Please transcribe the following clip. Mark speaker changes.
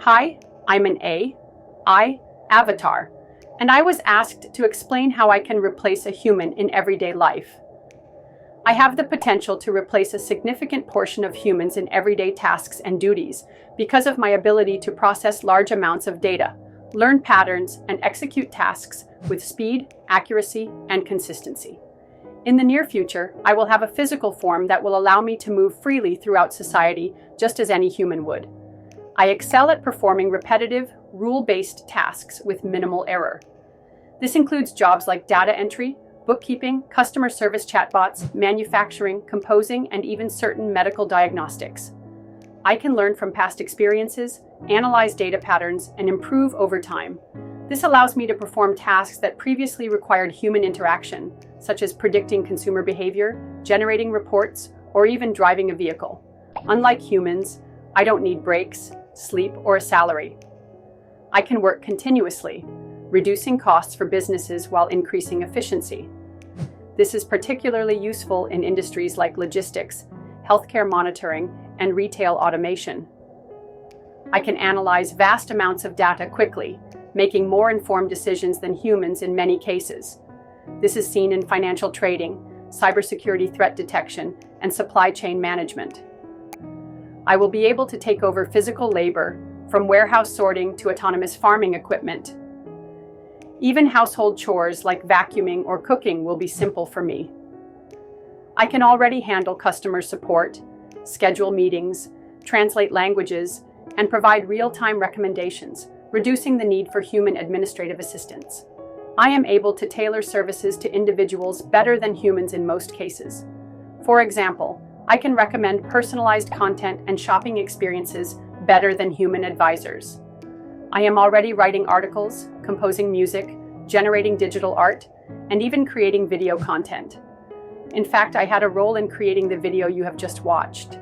Speaker 1: Hi, I'm an AI avatar, and I was asked to explain how I can replace a human in everyday life. I have the potential to replace a significant portion of humans in everyday tasks and duties because of my ability to process large amounts of data, learn patterns, and execute tasks with speed, accuracy, and consistency. In the near future, I will have a physical form that will allow me to move freely throughout society just as any human would. I excel at performing repetitive, rule-based tasks with minimal error. This includes jobs like data entry, bookkeeping, customer service chatbots, manufacturing, composing, and even certain medical diagnostics. I can learn from past experiences, analyze data patterns, and improve over time. This allows me to perform tasks that previously required human interaction, such as predicting consumer behavior, generating reports, or even driving a vehicle. Unlike humans, I don't need breaks, sleep, or a salary. I can work continuously, reducing costs for businesses while increasing efficiency. This is particularly useful in industries like logistics, healthcare monitoring, and retail automation. I can analyze vast amounts of data quickly, making more informed decisions than humans in many cases. This is seen in financial trading, cybersecurity threat detection, and supply chain management. I will be able to take over physical labor, from warehouse sorting to autonomous farming equipment. Even household chores like vacuuming or cooking will be simple for me. I can already handle customer support, schedule meetings, translate languages, and provide real-time recommendations, reducing the need for human administrative assistance. I am able to tailor services to individuals better than humans in most cases. For example, I can recommend personalized content and shopping experiences better than human advisors. I am already writing articles, composing music, generating digital art, and even creating video content. In fact, I had a role in creating the video you have just watched.